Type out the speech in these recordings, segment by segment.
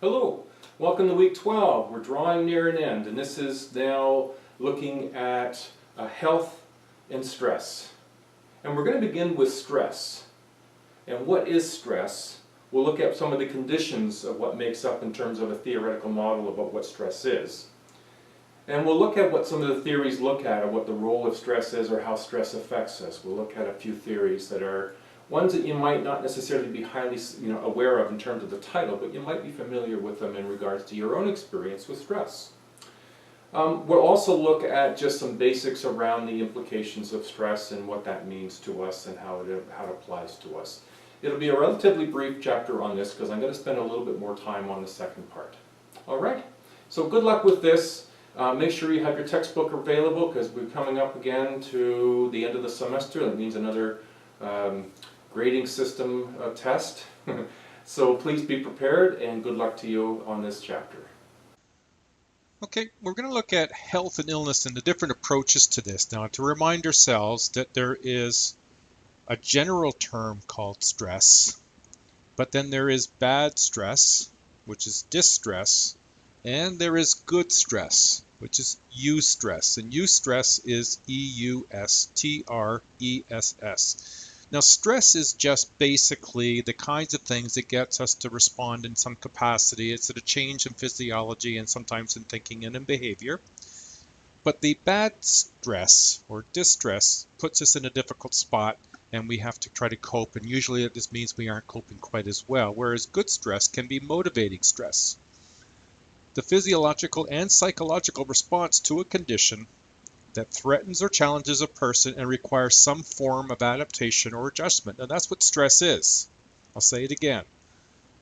Hello, welcome to week 12. We're drawing near an end, and this is now looking at health and stress. And we're going to begin with stress. And what is stress? We'll look at some of the conditions of what makes up in terms of a theoretical model about what stress is. And we'll look at what some of the theories look at, or what the role of stress is, or how stress affects us. We'll look at a few theories that are ones that you might not necessarily be highly aware of in terms of the title, but you might be familiar with them in regards to your own experience with stress. We'll also look at just some basics around the implications of stress and what that means to us and how it applies to us. It'll be a relatively brief chapter on this because I'm going to spend a little bit more time on the second part. Alright, so good luck with this. Make sure you have your textbook available because we're coming up again to the end of the semester. That means another grading system test. So please be prepared and good luck to you on this chapter. Okay, we're going to look at health and illness and the different approaches to this. Now, to remind ourselves that there is a general term called stress, but then there is bad stress, which is distress, and there is good stress, which is eustress. And eustress is E-U-S-T-R-E-S-S. Now, stress is just basically the kinds of things that gets us to respond in some capacity. It's a change in physiology and sometimes in thinking and in behavior. But the bad stress or distress puts us in a difficult spot and we have to try to cope. And usually this means we aren't coping quite as well, whereas good stress can be motivating stress. The physiological and psychological response to a condition that threatens or challenges a person and requires some form of adaptation or adjustment. And that's what stress is. I'll say it again.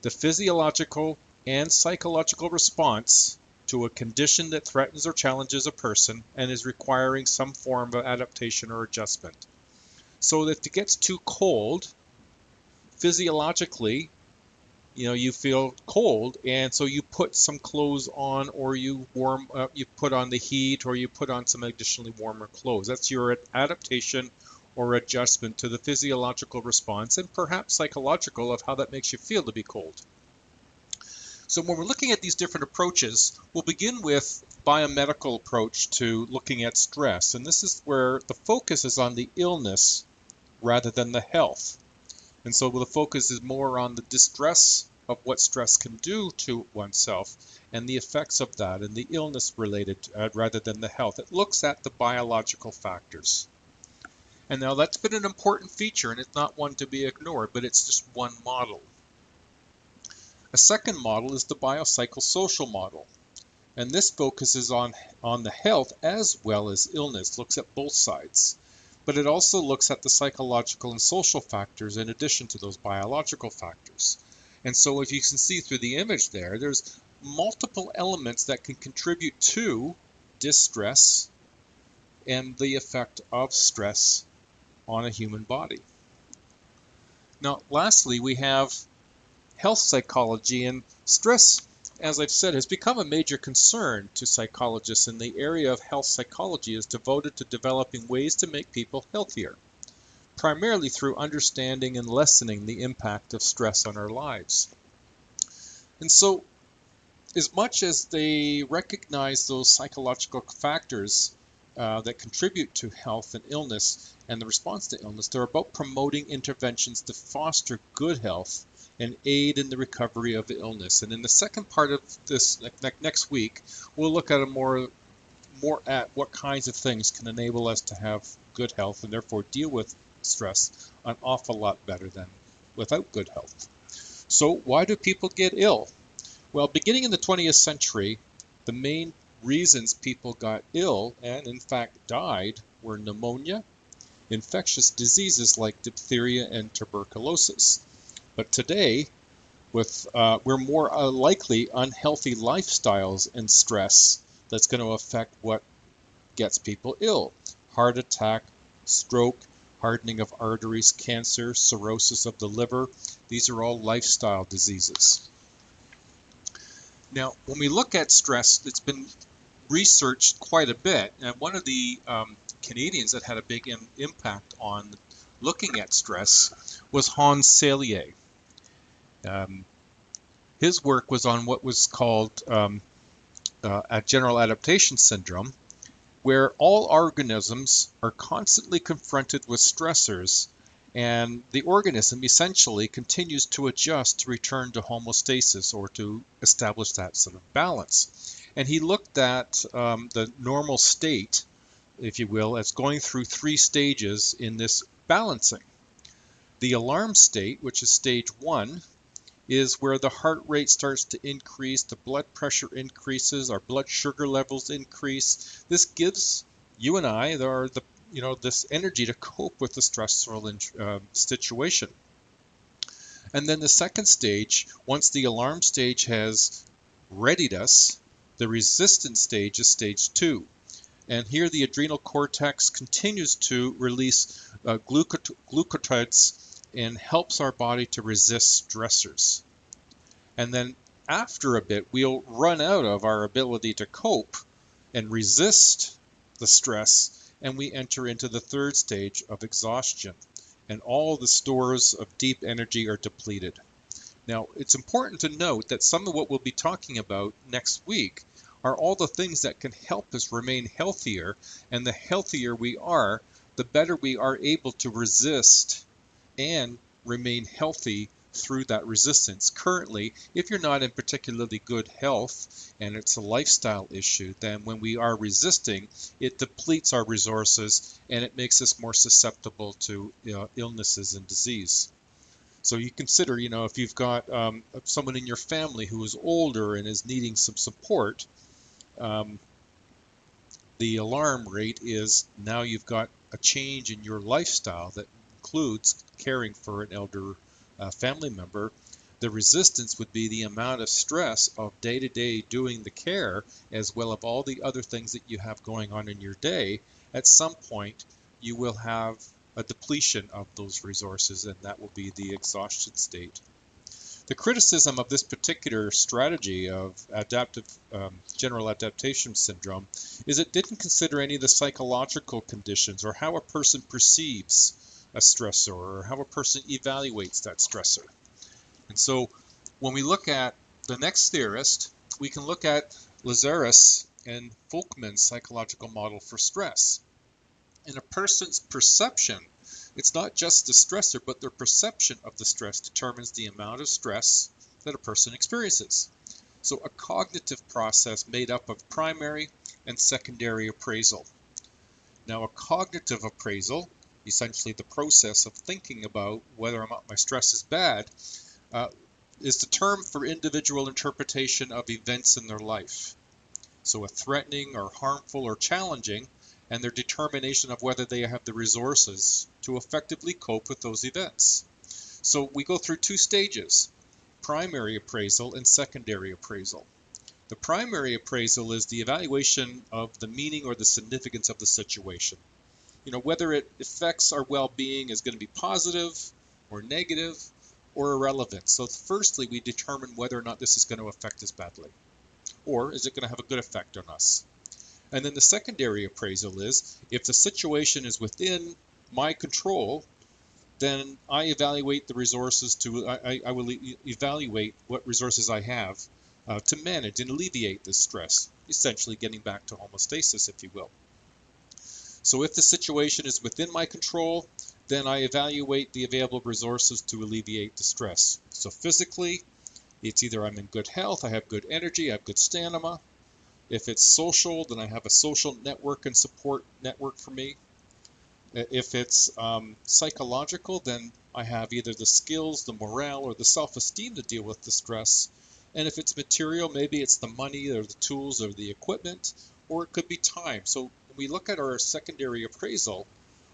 The physiological and psychological response to a condition that threatens or challenges a person and is requiring some form of adaptation or adjustment. So if it gets too cold, physiologically, you feel cold, and so you put some clothes on, or you put on the heat, or you put on some additionally warmer clothes. That's your adaptation or adjustment to the physiological response and perhaps psychological of how that makes you feel to be cold. So when we're looking at these different approaches, we'll begin with biomedical approach to looking at stress, and this is where the focus is on the illness rather than the health. And so the focus is more on the distress of what stress can do to oneself and the effects of that and the illness related rather than the health. It looks at the biological factors. And now that's been an important feature, and it's not one to be ignored, but it's just one model. A second model is the biopsychosocial model. And this focuses on the health as well as illness, looks at both sides. But it also looks at the psychological and social factors in addition to those biological factors. And so if you can see through the image there, there's multiple elements that can contribute to distress and the effect of stress on a human body. Now, lastly, we have health psychology, and stress, as I've said, has become a major concern to psychologists, and the area of health psychology is devoted to developing ways to make people healthier, primarily through understanding and lessening the impact of stress on our lives. And so, as much as they recognize those psychological factors that contribute to health and illness and the response to illness, they're about promoting interventions to foster good health and aid in the recovery of illness. And in the second part of this next week, we'll look at more at what kinds of things can enable us to have good health and therefore deal with stress an awful lot better than without good health. So why do people get ill? Well, beginning in the 20th century, the main reasons people got ill and in fact died were pneumonia, infectious diseases like diphtheria and tuberculosis. But today, we're more likely unhealthy lifestyles and stress that's going to affect what gets people ill. Heart attack, stroke, hardening of arteries, cancer, cirrhosis of the liver. These are all lifestyle diseases. Now, when we look at stress, it's been researched quite a bit. And one of the Canadians that had a big impact on looking at stress was Hans Selye. His work was on what was called a general adaptation syndrome, where all organisms are constantly confronted with stressors, and the organism essentially continues to adjust to return to homeostasis, or to establish that sort of balance. And he looked at the normal state, if you will, as going through 3 stages in this balancing. The alarm state, which is stage 1, is where the heart rate starts to increase, the blood pressure increases, our blood sugar levels increase. This gives you and I this energy to cope with the stressful situation. And then the second stage, once the alarm stage has readied us, the resistance stage is stage 2. And here the adrenal cortex continues to release glucotides and helps our body to resist stressors. And then after a bit, we'll run out of our ability to cope and resist the stress, and we enter into the third stage of exhaustion, and all the stores of deep energy are depleted. Now, it's important to note that some of what we'll be talking about next week are all the things that can help us remain healthier, and the healthier we are, the better we are able to resist and remain healthy through that resistance. Currently, if you're not in particularly good health and it's a lifestyle issue, then when we are resisting, it depletes our resources and it makes us more susceptible to illnesses and disease. So you consider, if you've got someone in your family who is older and is needing some support, the alarm rate is now you've got a change in your lifestyle that includes caring for an elder family member. The resistance would be the amount of stress of day-to-day doing the care, as well as all the other things that you have going on in your day. At some point, you will have a depletion of those resources, and that will be the exhaustion state. The criticism of this particular strategy of general adaptation syndrome is it didn't consider any of the psychological conditions or how a person perceives a stressor or how a person evaluates that stressor. And so when we look at the next theorist, we can look at Lazarus and Folkman's psychological model for stress. In a person's perception, it's not just the stressor, but their perception of the stress determines the amount of stress that a person experiences. So a cognitive process made up of primary and secondary appraisal. Now, a cognitive appraisal, essentially the process of thinking about whether or not my stress is bad, is the term for individual interpretation of events in their life. So a threatening or harmful or challenging, and their determination of whether they have the resources to effectively cope with those events. So we go through 2 stages, primary appraisal and secondary appraisal. The primary appraisal is the evaluation of the meaning or the significance of the situation. Whether it affects our well-being is going to be positive or negative or irrelevant. So firstly, we determine whether or not this is going to affect us badly, or is it going to have a good effect on us. And then the secondary appraisal is, if the situation is within my control, then I evaluate the resources I will evaluate what resources I have to manage and alleviate this stress, essentially getting back to homeostasis, if you will. So if the situation is within my control, then I evaluate the available resources to alleviate the stress. So physically, it's either I'm in good health, I have good energy, I have good stamina. If it's social, then I have a social network and support network for me. If it's psychological, then I have either the skills, the morale, or the self-esteem to deal with the stress. And if it's material, maybe it's the money or the tools or the equipment, or it could be time. So when we look at our secondary appraisal,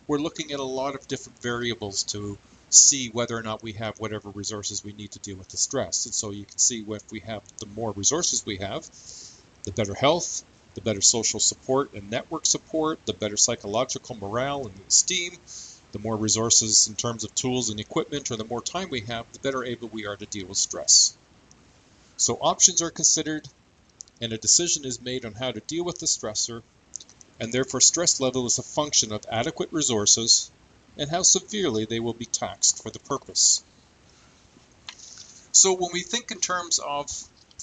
we're looking at a lot of different variables to see whether or not we have whatever resources we need to deal with the stress. And so you can see if we have the more resources we have, the better health, the better social support and network support, the better psychological morale and esteem, the more resources in terms of tools and equipment, or the more time we have, the better able we are to deal with stress. So options are considered, and a decision is made on how to deal with the stressor, and therefore stress level is a function of adequate resources and how severely they will be taxed for the purpose. So when we think in terms of,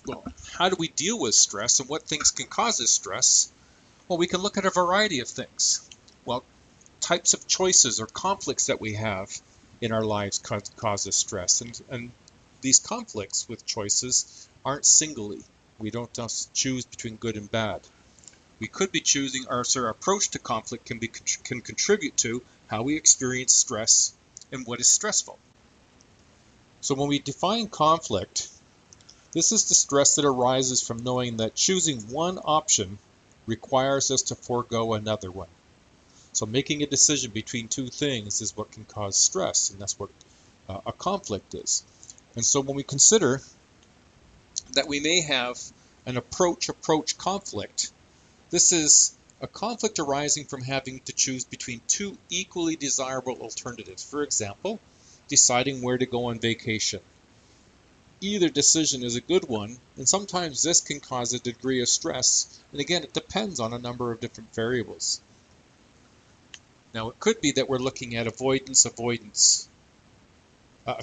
well, how do we deal with stress and what things can cause us stress? Well, we can look at a variety of things. Well, types of choices or conflicts that we have in our lives cause us stress. And these conflicts with choices aren't singly. We don't just choose between good and bad. We could be choosing, our approach to conflict can contribute to how we experience stress and what is stressful. So when we define conflict, this is the stress that arises from knowing that choosing one option requires us to forego another one. So making a decision between two things is what can cause stress, and that's what a conflict is. And so when we consider that we may have an approach conflict, this is a conflict arising from having to choose between two equally desirable alternatives. For example, deciding where to go on vacation. Either decision is a good one, and sometimes this can cause a degree of stress, and again, it depends on a number of different variables. Now, it could be that we're looking at approach avoidance. And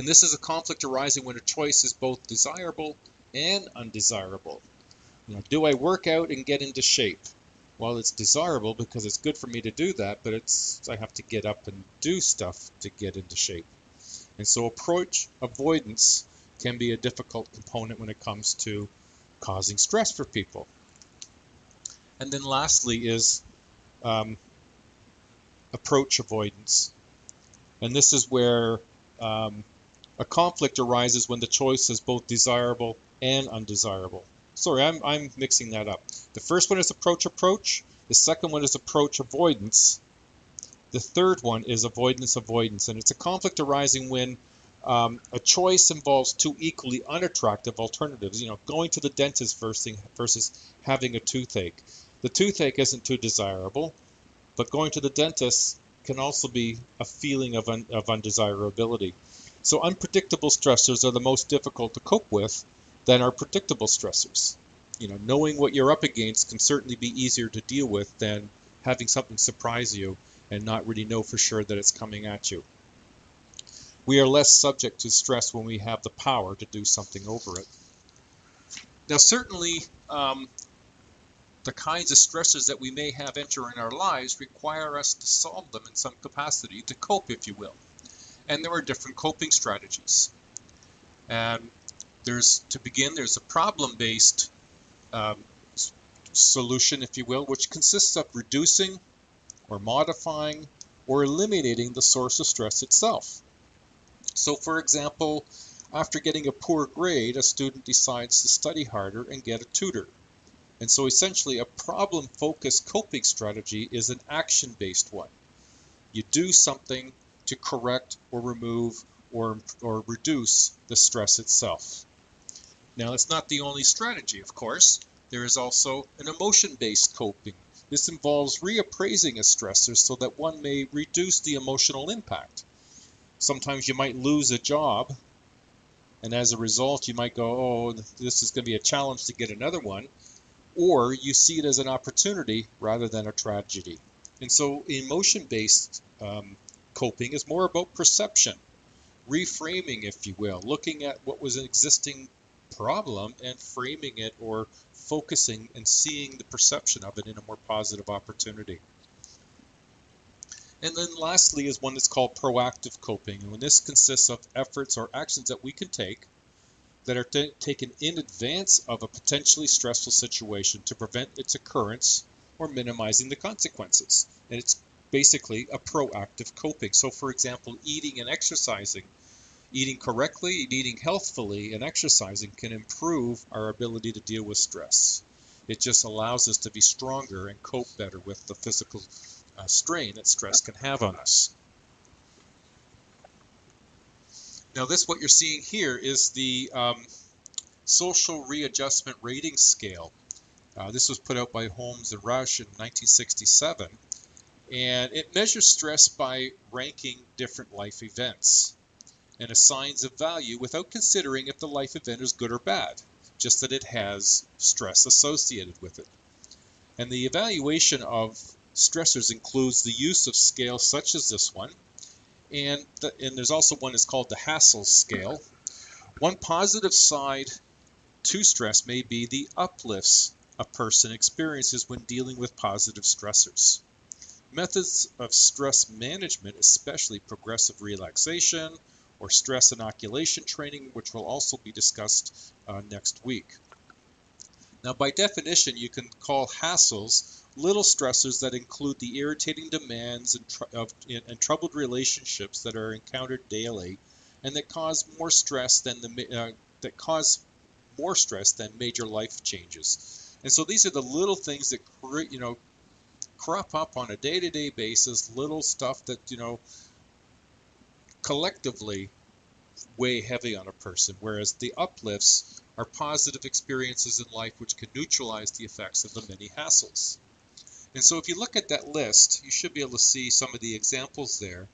this is a conflict arising when a choice is both desirable and undesirable. Do I work out and get into shape? Well, it's desirable because it's good for me to do that, but I have to get up and do stuff to get into shape. And so approach avoidance can be a difficult component when it comes to causing stress for people. And then lastly is approach avoidance. And this is where a conflict arises when the choice is both desirable and undesirable. Sorry, I'm mixing that up. The first one is approach. The second one is approach avoidance. The third one is avoidance. And it's a conflict arising when a choice involves two equally unattractive alternatives. Going to the dentist versus having a toothache. The toothache isn't too desirable, but going to the dentist can also be a feeling of undesirability. So unpredictable stressors are the most difficult to cope with than are predictable stressors. Knowing what you're up against can certainly be easier to deal with than having something surprise you and not really know for sure that it's coming at you. We are less subject to stress when we have the power to do something over it. Now, certainly, the kinds of stressors that we may have enter in our lives require us to solve them in some capacity, to cope, if you will. And there are different coping strategies. And there's a problem-based solution, if you will, which consists of reducing or modifying or eliminating the source of stress itself. So, for example, after getting a poor grade, a student decides to study harder and get a tutor. And so essentially a problem-focused coping strategy is an action-based one. You do something to correct or remove or reduce the stress itself. Now, it's not the only strategy, of course. There is also an emotion-based coping. This involves reappraising a stressor so that one may reduce the emotional impact. Sometimes you might lose a job, and as a result, you might go, oh, this is going to be a challenge to get another one. Or you see it as an opportunity rather than a tragedy. And so emotion-based coping is more about perception, reframing, if you will, looking at what was an existing problem and framing it or focusing and seeing the perception of it in a more positive opportunity. And then lastly is one that's called proactive coping. And this consists of efforts or actions that we can take that are taken in advance of a potentially stressful situation to prevent its occurrence or minimizing the consequences. And it's basically a proactive coping. So, for example, eating and exercising. Eating correctly, eating healthfully, and exercising can improve our ability to deal with stress. It just allows us to be stronger and cope better with the physical strain that stress can have on us. Now, what you're seeing here is the social readjustment rating scale. This was put out by Holmes and Rush in 1967, and it measures stress by ranking different life events and assigns a value without considering if the life event is good or bad, just that it has stress associated with it. And the evaluation of stressors includes the use of scales such as this one, And there's also one that's called the Hassel scale. One positive side to stress may be the uplifts a person experiences when dealing with positive stressors. Methods of stress management, especially progressive relaxation or stress inoculation training, which will also be discussed next week. Now, by definition, you can call hassles little stressors that include the irritating demands and troubled relationships that are encountered daily, and that cause more stress than major life changes. And so these are the little things that crop up on a day-to-day basis, little stuff that collectively weigh heavy on a person, whereas the uplifts are positive experiences in life which can neutralize the effects of the many hassles. And so if you look at that list, you should be able to see some of the examples there.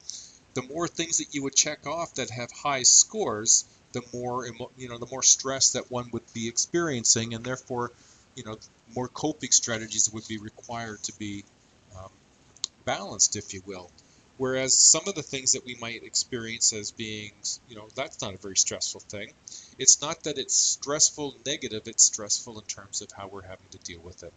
The more things that you would check off that have high scores, the more stress that one would be experiencing, and therefore, more coping strategies would be required to be balanced, if you will. Whereas some of the things that we might experience as being, that's not a very stressful thing. It's not that it's stressful negative, it's stressful in terms of how we're having to deal with it.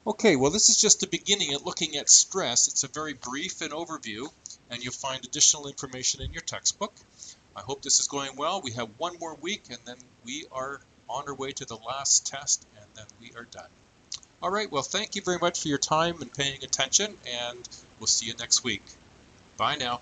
Okay, well, this is just the beginning at looking at stress. It's a very brief and overview, and you'll find additional information in your textbook. I hope this is going well. We have one more week, and then we are on our way to the last test, and then we are done. All right, well, thank you very much for your time and paying attention, and we'll see you next week. Bye now.